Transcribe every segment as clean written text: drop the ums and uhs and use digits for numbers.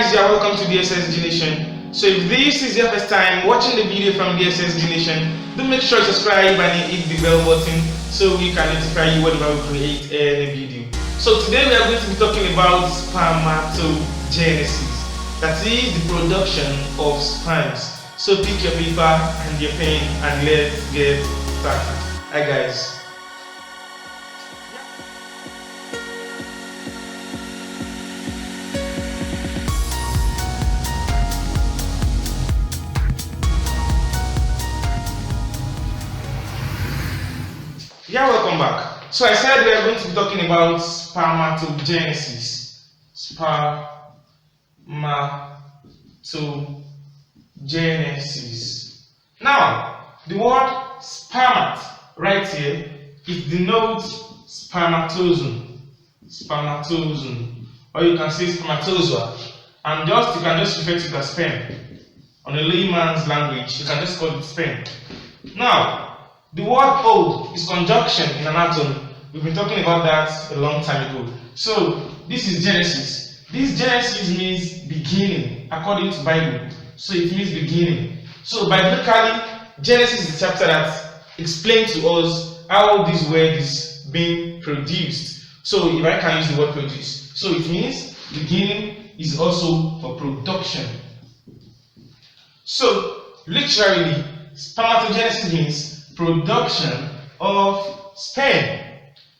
guys, you are welcome to Dssg Nation. So if this is your first time watching the video from Dssg Nation, do make sure to subscribe and hit the bell button so we can notify you whenever we create any video. So today we are going to be talking about spermatogenesis, that is the production of sperms. So pick your paper and your pen and let's get started. Hi guys. Yeah, welcome back. So I said we are going to be talking about spermatogenesis. Spermatogenesis. Now, the word spermat right here, it denotes spermatozoon. Spermatozoon. Or you can say spermatozoa. And you can just refer to it as sperm. On a layman's language, you can just call it sperm. Now, the word "o" is conjunction in anatomy. We've been talking about that a long time ago. So this is Genesis. This Genesis means beginning, according to Bible. So it means beginning. So biblically, Genesis is the chapter that explains to us how this word is being produced. So if I can use the word produce, so it means beginning is also for production. So literally, spermatogenesis means production of sperm.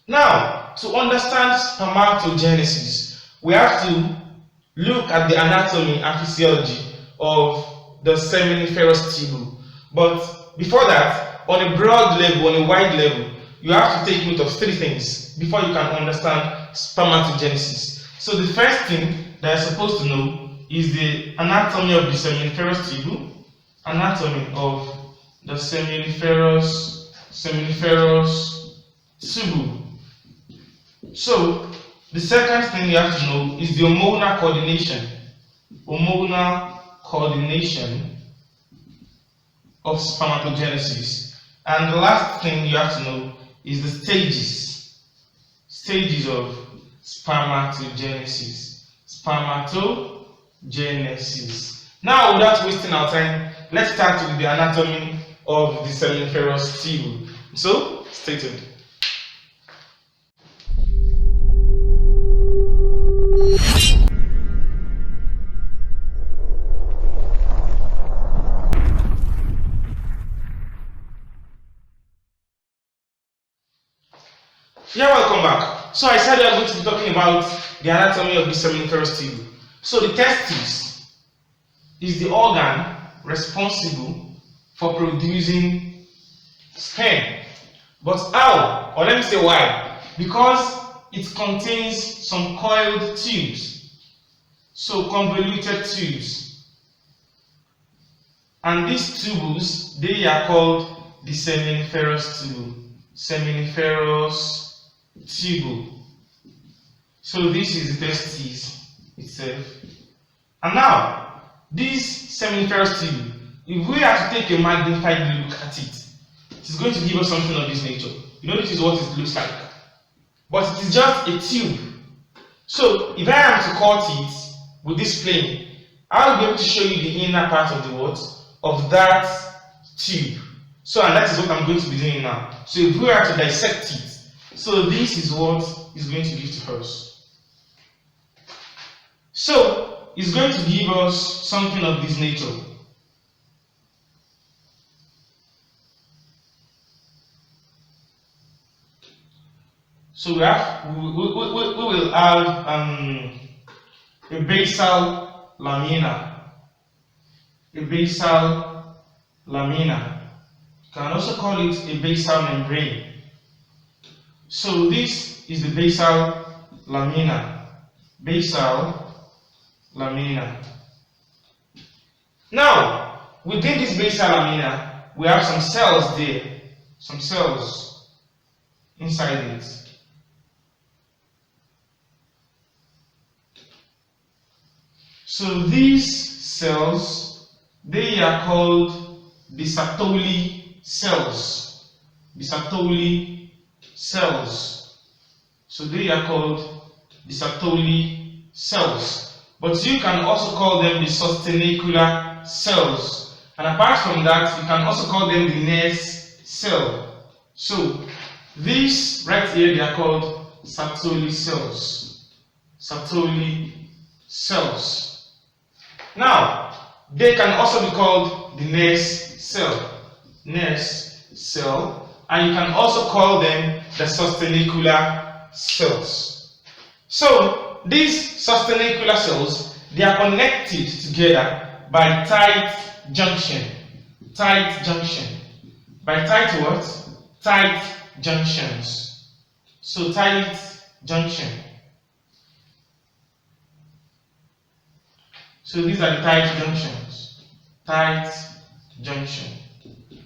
Now, to understand spermatogenesis, we have to look at the anatomy and physiology of the seminiferous tube. But before that, on a broad level, on a wide level, you have to take note of three things before you can understand spermatogenesis. So the first thing that you're supposed to know is the anatomy of the seminiferous tube. Anatomy of the seminiferous tube. So the second thing you have to know is the hormonal coordination. Hormonal coordination of spermatogenesis. And the last thing you have to know is the stages of spermatogenesis. Spermatogenesis. Now, without wasting our time, let's start with the anatomy of the seminiferous tube. So, stay tuned. Yeah, welcome back. So I said we are going to be talking about the anatomy of the seminiferous tube. So the testis is the organ responsible for producing sperm. But how? Or let me say why? Because it contains some coiled tubes. So convoluted tubes. And these tubules, they are called the seminiferous tube. Seminiferous tube. So this is the testis itself. And now, this seminiferous tube, if we have to take a magnified look at it, it is going to give us something of this nature. You know, this is what it looks like. But it is just a tube. So if I am to cut it with this plane, I will be able to show you the inner part of the what? Of that tube. So, and that is what I'm going to be doing now. So if we are to dissect it, so this is what is going to give to us. So it's going to give us something of this nature. So we will have a basal lamina. A basal lamina. You can also call it a basal membrane. So this is the basal lamina. Basal lamina. Now, within this basal lamina, we have some cells there. Some cells inside it. So these cells, they are called the Sertoli cells. The Sertoli cells. So they are called the Sertoli cells. but you can also call them the sustenicular cells. And apart from that, you can also call them the nest cell. So these right here, they are called Sertoli cells. Sertoli cells. Now, they can also be called the nest cell. Nest cell. And you can also call them the sustenicular cells. So these sustenicular cells, they are connected together by tight junction. Tight junction. By tight what? Tight junctions. So tight junction. So these are the tight junctions. Tight junction.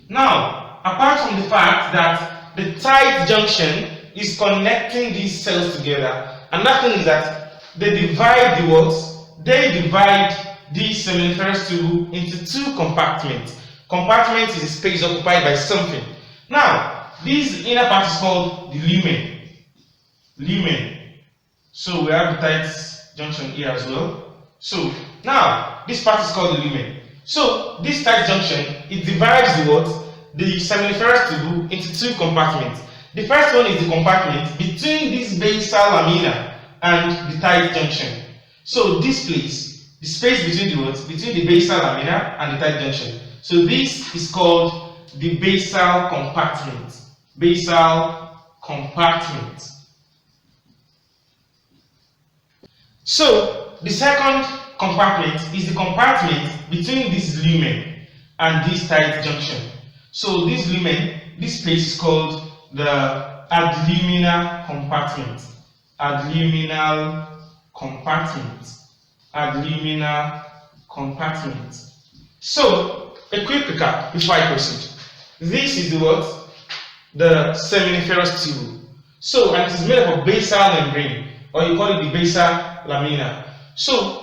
Now, apart from the fact that the tight junction is connecting these cells together, another thing is that they divide the what? They divide these seminiferous tube into two compartments. Compartment is a space occupied by something. Now, this inner part is called the lumen. Lumen. So we have the tight junction here as well. So now this part is called the lumen. So this tight junction, it divides the what? The seminiferous tube into two compartments. The first one is the compartment between this basal lamina and the tight junction. So this place, the space between the what? Between the basal lamina and the tight junction. So this is called the basal compartment. Basal compartment. So the second compartment is the compartment between this lumen and this tight junction. So this lumen, this space is called the adluminal compartment. Adluminal compartment. Adluminal compartment. So a quick recap before I proceed. This is the what? The seminiferous tube. So, and it is made up of basal membrane, or you call it the basal lamina. So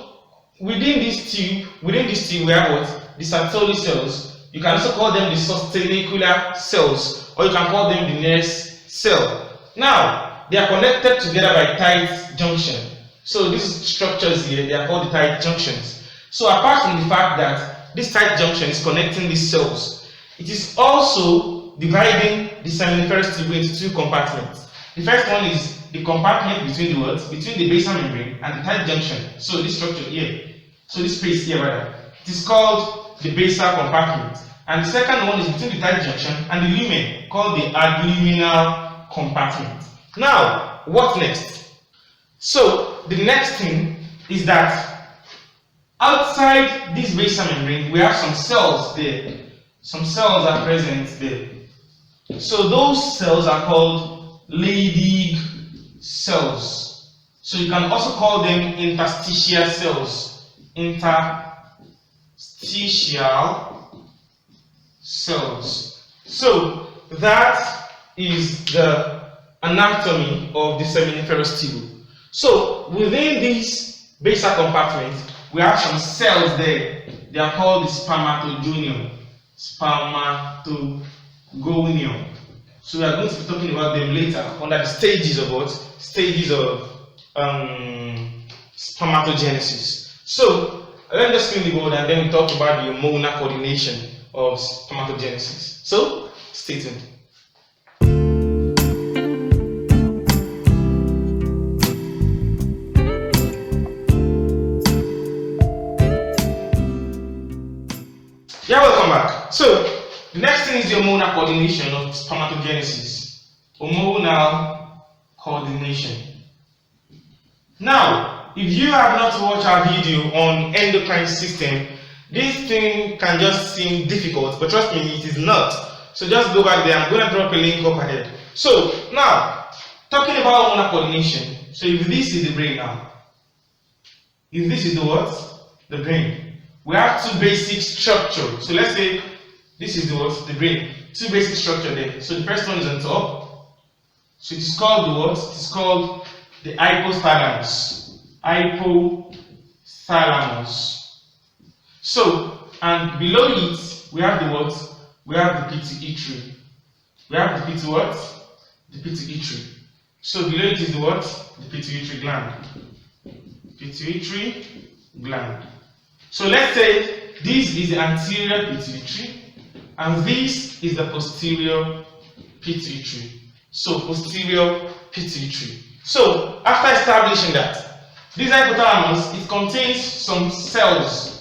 within this tube, we have what? The Sertoli cells. You can also call them the sustenicular cells, or you can call them the nest cell. Now, they are connected together by tight junction. So these structures here, they are called the tight junctions. So apart from the fact that this tight junction is connecting these cells, it is also dividing the seminiferous tube into two compartments. The first one is the compartment between the what? Between the basal membrane and the tight junction. So this structure here, so this space here rather, it is called the basal compartment. And the second one is between the tight junction and the lumen, called the adluminal compartment. Now, what next? So the next thing is that outside this basal membrane, we have some cells there. Some cells are present there. So those cells are called Leydig cells. So you can also call them interstitial cells. Interstitial cells. So that is the anatomy of the seminiferous tube. So within this basal compartment, we have some cells there. They are called the spermatogonial. Spermatogonial. So we are going to be talking about them later under the stages of what? Stages of spermatogenesis. So let us clean the board and then we talk about the hormonal coordination of spermatogenesis. So stay tuned. Yeah, welcome back. So the next thing is the hormonal coordination of spermatogenesis. Hormonal coordination. Now, if you have not watched our video on endocrine system, this thing can just seem difficult, but trust me, it is not. So just go back there. I'm going to drop a link up ahead. So now, talking about hormonal coordination. So if this is the brain now, if this is the what? The brain. We have two basic structures. So let's say this is the what? The brain. Two basic structure there. So the first one is on top. So it is called the what? It is called the hypothalamus. Hypothalamus. So, and below it, we have the what? We have the pituitary. We have the what? The pituitary. So below it is the what? The pituitary gland. Pituitary gland. So let's say this is the anterior pituitary and this is the posterior pituitary. So posterior pituitary. So after establishing that, this hypothalamus, it contains some cells.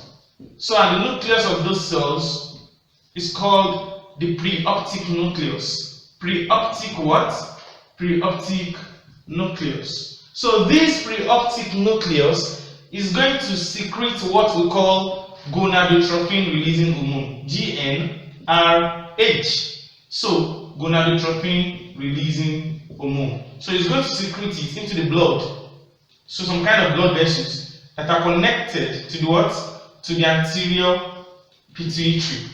So and the nucleus of those cells is called the preoptic nucleus. Preoptic what? Preoptic nucleus. So this preoptic nucleus is going to secrete what we call gonadotropin releasing hormone, GnRH. So gonadotropin releasing hormone. So it's going to secrete it into the blood. So some kind of blood vessels that are connected to the what? To the anterior pituitary.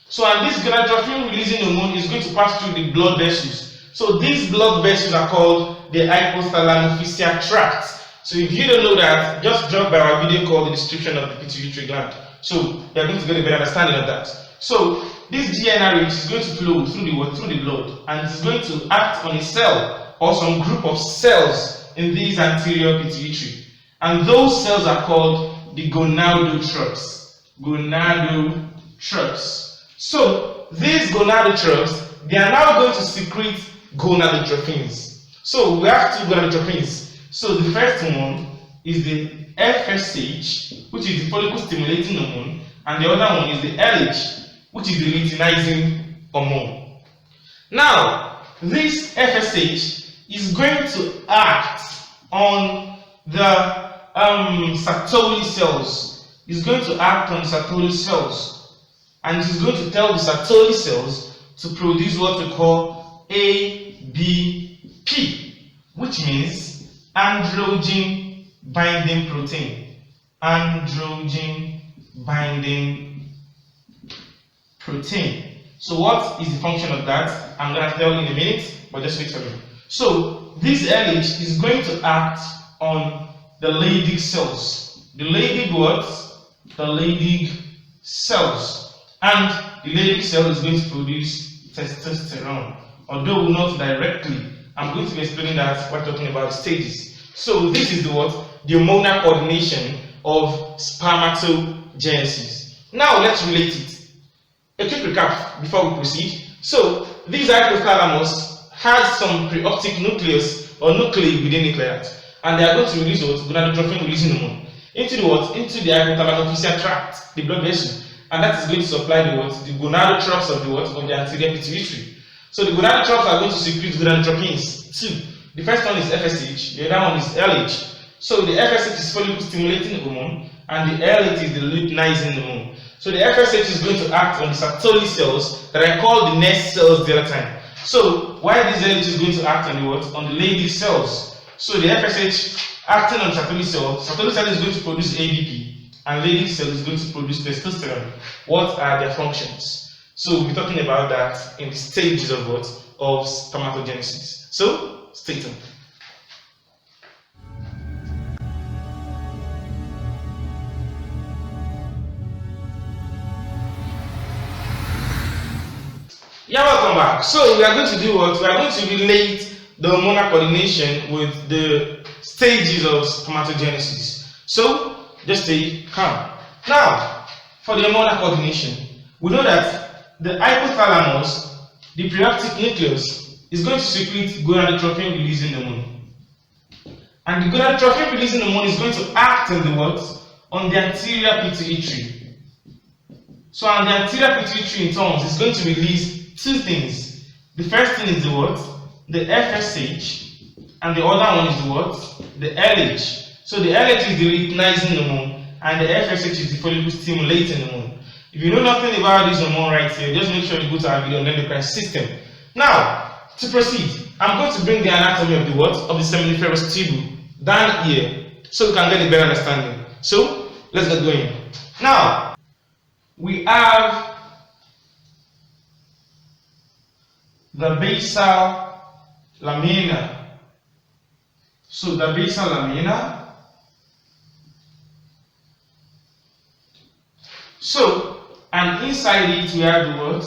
So and this gonadotropin releasing hormone is going to pass through the blood vessels. So these blood vessels are called the hypothalamus-pituitary tract. So if you don't know that, just drop by our video called the description of the pituitary gland. So you're going to get a better understanding of that. So this GnRH is going to flow through the blood and it's going to act on a cell or some group of cells in this anterior pituitary. And those cells are called the gonadotrophs. Gonadotrophs. So these gonadotrophs, they are now going to secrete gonadotrophins. So we have two gonadotrophins. So the first one is the FSH, which is the follicle stimulating hormone, and the other one is the LH, which is the luteinizing hormone. Now, this FSH is going to act on the Sertoli cells. It's going to act on the Sertoli cells, and it's going to tell the Sertoli cells to produce what we call ABP, which means androgen binding protein. Androgen binding protein. So what is the function of that? I'm going to tell you in a minute, but just wait for me. So this LH is going to act on the Leydig cells. The Leydig what? The Leydig cells. And the Leydig cell is going to produce testosterone. Although not directly, I'm going to be explaining that while talking about stages. So this is the what? The hormonal coordination of spermatogenesis. Now let's relate it. A quick recap before we proceed. So this hypothalamus has some preoptic nucleus or nuclei within the nucleus, and they are going to release what? Gonadotropin releasing hormone into the what? Into the hypothalamus-pituitary tract, the blood vessel, and that is going to supply the what? The gonadotrophs of the what? Of the anterior pituitary. So the gonadotrophs are going to secrete gonadotropins too. The first one is FSH, the other one is LH. So the FSH is follicle stimulating hormone, and the LH is the luteinizing hormone. So the FSH is going to act on the Sertoli cells that I called the nest cells the other time. So why this LH is going to act on the what? On the Leydig cells. So the FSH acting on Sertoli cell is going to produce ABP, and Leydig cell is going to produce testosterone. What are their functions? So we'll be talking about that in the stages of what? Of spermatogenesis. So stay tuned. Yeah, welcome back. So we are going to do what? We are going to relate the hormonal coordination with the stages of spermatogenesis. So just stay calm. Now, for the hormonal coordination, we know that the hypothalamus, the preoptic nucleus, is going to secrete gonadotropin releasing hormone. And the gonadotropin releasing hormone is going to act on the what? On the anterior pituitary. So on the anterior pituitary in turn is going to release two things. The first thing is the what? The FSH, and the other one is the what? The LH. So the LH is the luteinizing hormone, and the FSH is the follicle stimulating hormone. If you know nothing about this hormone right here, just make sure you go to our video on the endocrine system. Now, to proceed, I'm going to bring the anatomy of the what? Of the seminiferous tubule down here, so we can get a better understanding. So let's get going. Now, we have the basal lamina. So the basal lamina. So, and inside it we have the what?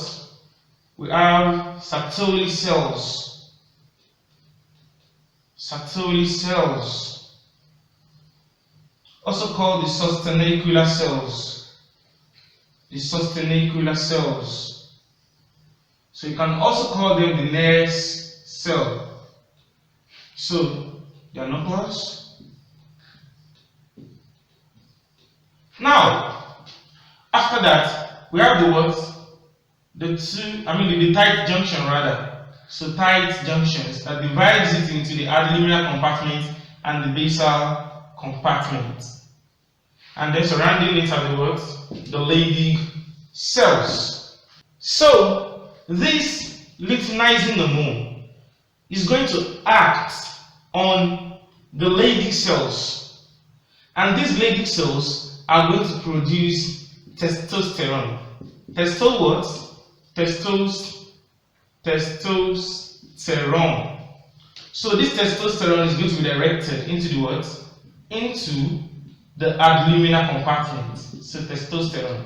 We have Sertoli cells. Sertoli cells. also called the sustenacular cells. The sustenacular cells. So you can also call them the Nares cell. So they are nucleus. Now, after that, we have the what? The tight junction rather. So tight junctions that divides it into the adluminal compartment and the basal compartment. And then surrounding it are the what? The Leydig cells. So this luteinizing hormone is going to act on the Leydig cells, and these Leydig cells are going to produce testosterone. Testosterone. So this testosterone is going to be directed into the what? Into the adluminal compartment. So testosterone.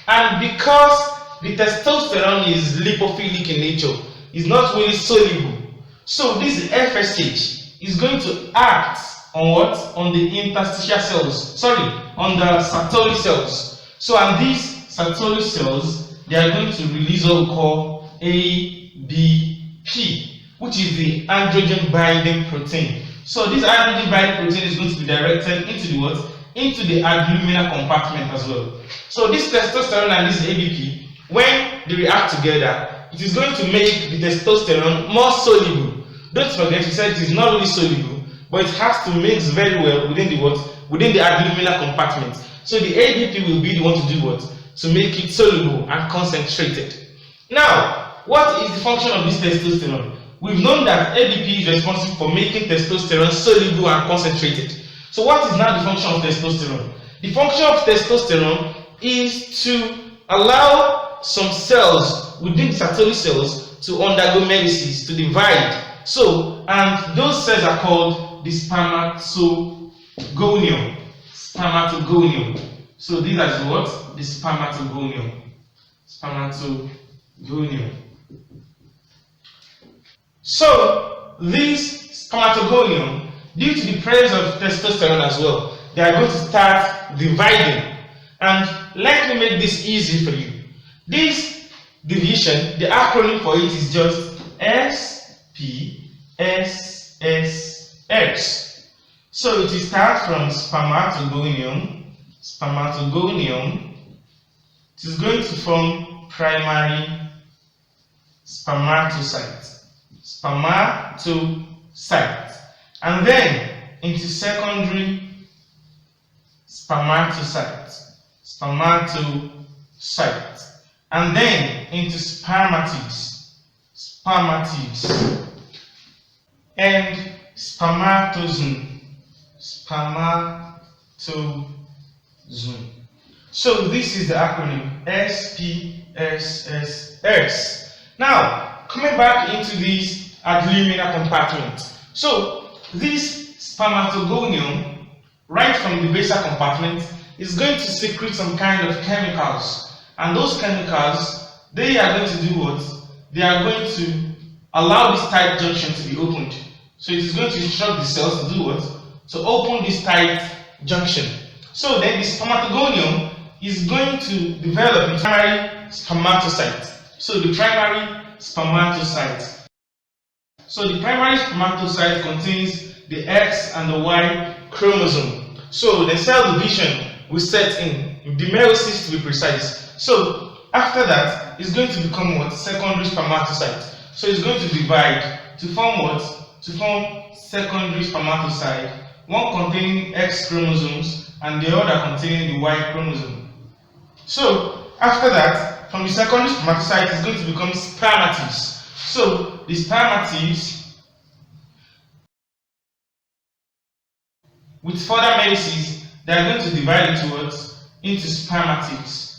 And because the testosterone is lipophilic in nature, is not really soluble. So this FSH is going to act on what? On the interstitial cells. Sorry, on the Sertoli cells. So and these Sertoli cells, they are going to release what we call ABP, which is the androgen binding protein. So this androgen binding protein is going to be directed into the what? Into the adluminal compartment as well. So this testosterone and this ABP, when they react together, it is going to make the testosterone more soluble. Don't forget, we said it is not really soluble, but it has to mix very well within the what? Within the adluminal compartment. So the ABP will be the one to do what? To make it soluble and concentrated. Now, what is the function of this testosterone? We've known that ABP is responsible for making testosterone soluble and concentrated. So what is now the function of testosterone? The function of testosterone is to allow some cells within the Sertoli cells to undergo metastasis, to divide. So, and those cells are called the spermatogonial. So these are the what? The spermatogonial. So these spermatogonial, due to the presence of testosterone as well, they are going to start dividing. And let me make this easy for you. This division, the acronym for it is just SPSSX. So it will start from spermatogonium. It is going to form primary spermatocyte, and then into secondary spermatocyte, and then into spermatids, and spermatozoon. So this is the acronym SPSSX. Now, coming back into this adluminal compartment. So this spermatogonium, right from the basal compartment, is going to secrete some kind of chemicals, and those chemicals, they are going to do what? They are going to allow this tight junction to be opened. So it is going to instruct the cells to do what? To open this tight junction. So then the spermatogonium is going to develop into primary spermatocyte. So the primary spermatocyte. So the primary spermatocyte contains the X and the Y chromosome. So the cell division will set in, the meiosis to be precise. So after that, it's going to become what? Secondary spermatocyte. So it's going to divide to form what? To form secondary spermatocyte, one containing X chromosomes and the other containing the Y chromosome. So after that, from the secondary spermatocyte, it's going to become spermatids. So the spermatids, with further meiosis, they are going to divide into what? Into spermatids.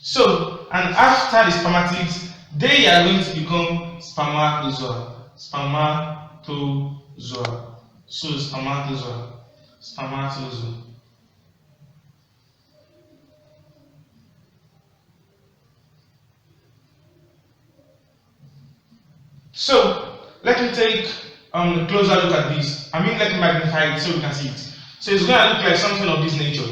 So, and after the spermatids, they are going to become spermatozoa. So spermatozoa. So let let me take a closer look at this. I mean, let me magnify it so we can see it. So it's going to look like something of this nature.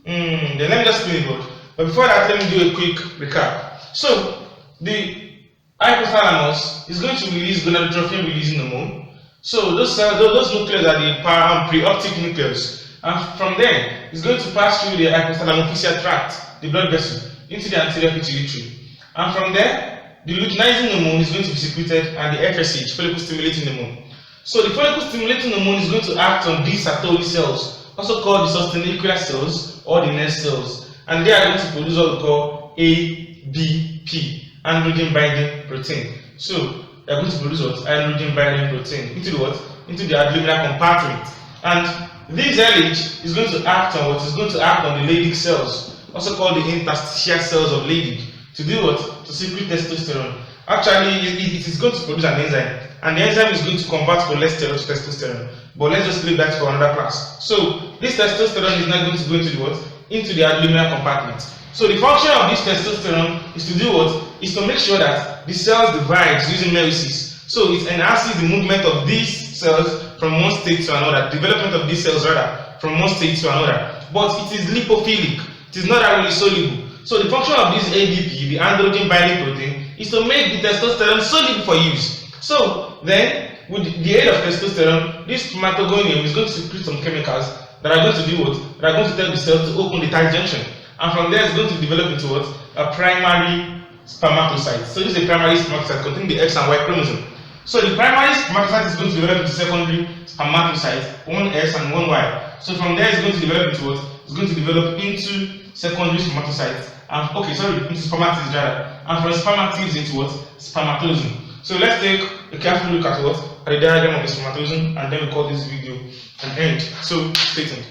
Then let me just explain it. But before that, let me do a quick recap. So the hypothalamus is going to release gonadotrophin releasing hormone. So those nucleus are the preoptic nucleus, and from there it's going to pass through the hypothalamus tract, the blood vessel, into the anterior pituitary, and from there the luteinizing hormone is going to be secreted, and the FSH, follicle stimulating hormone. So the follicle stimulating hormone is going to act on these Sertoli cells, also called the sustenicular cells or the nest cells, and they are going to produce what we call ABP, androgen binding protein. So they are going to produce what? Androgen binding protein into the what? Into the abdominal compartment. And this LH is going to act on what? Is going to act on the Leydig cells, also called the interstitial cells of Leydig, to do what? To secrete testosterone. Actually, it is going to produce an enzyme, and the enzyme is going to convert cholesterol to testosterone. But let's just leave that for another class. So this testosterone is now going to go into the what? Into the abdominal compartment. So the function of this testosterone is to do what? Is to make sure that the cells divide using meiosis. So it enhances the movement of these cells from one state to another, development of these cells rather, from one state to another. But it is lipophilic. It is not really soluble. So the function of this ADP, the androgen binding protein, is to make the testosterone soluble for use. So then, with the aid of testosterone, this spermatogonium is going to secrete some chemicals that are going to do what? That are going to tell the cells to open the tight junction. And from there, it's going to develop into what? A primary spermatocyte. So this is a primary spermatocyte containing the X and Y chromosome. So the primary spermatocyte is going to develop into secondary spermatocyte, one S and one Y. So from there, it's going to develop into what? It's going to develop into secondary spermatocytes. Into spermatids rather. And from spermatids into what? Spermatozoon. So let's take a careful look at what? At the diagram of the spermatozoon, and then we call this video an end. So stay tuned.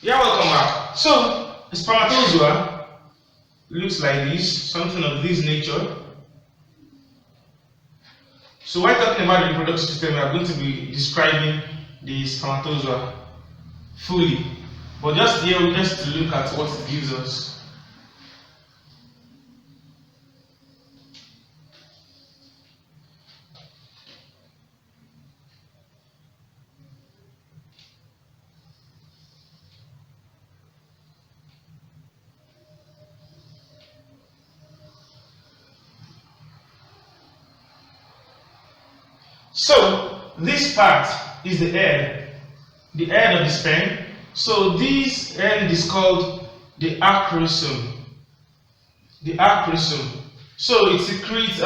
Yeah, welcome back. So the spermatozoa looks like this, something of this nature. So while talking about the reproductive system, we are going to be describing the spermatozoa fully. But just here, just to look at what it gives us. So this part is the head of the sperm. So this end is called the acrosome. The acrosome. So it secretes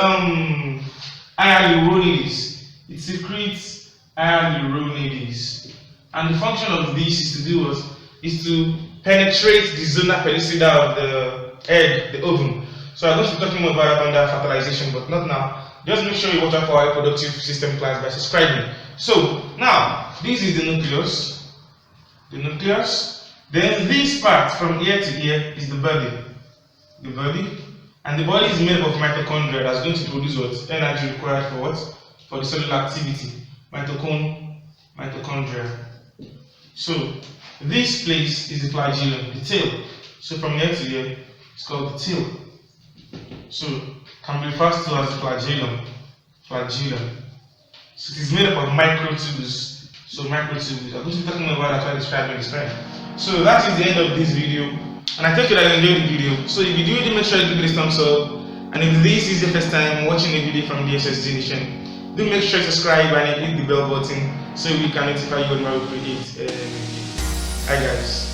hyaluronidase. It secretes hyaluronidase. And the function of this is to do what? Is to penetrate the zona pellucida of the egg, the ovum. So I'm going to be talking more about that under fertilization, but not now. Just make sure you watch out for our reproductive system class by subscribing. So now this is the nucleus. The nucleus. Then this part from ear to ear is the body. The body. And the body is made up of mitochondria that's going to produce what? Energy required for what? For the cellular activity. Mitochondria. So this place is the flagellum, the tail. So from ear to ear, it's called the tail. So can be referred to as the flagellum. Flagellum. So it is made up of microtubules. So microtubules. I'm going to be talking about that while describing the sperm. So that is the end of this video. And I hope you that you enjoyed the video. So if you do, make sure you give it a thumbs up. And if this is your first time watching a video from Dssg Nation, do make sure to subscribe and hit the bell button so we can notify you when we create a video. Hi guys.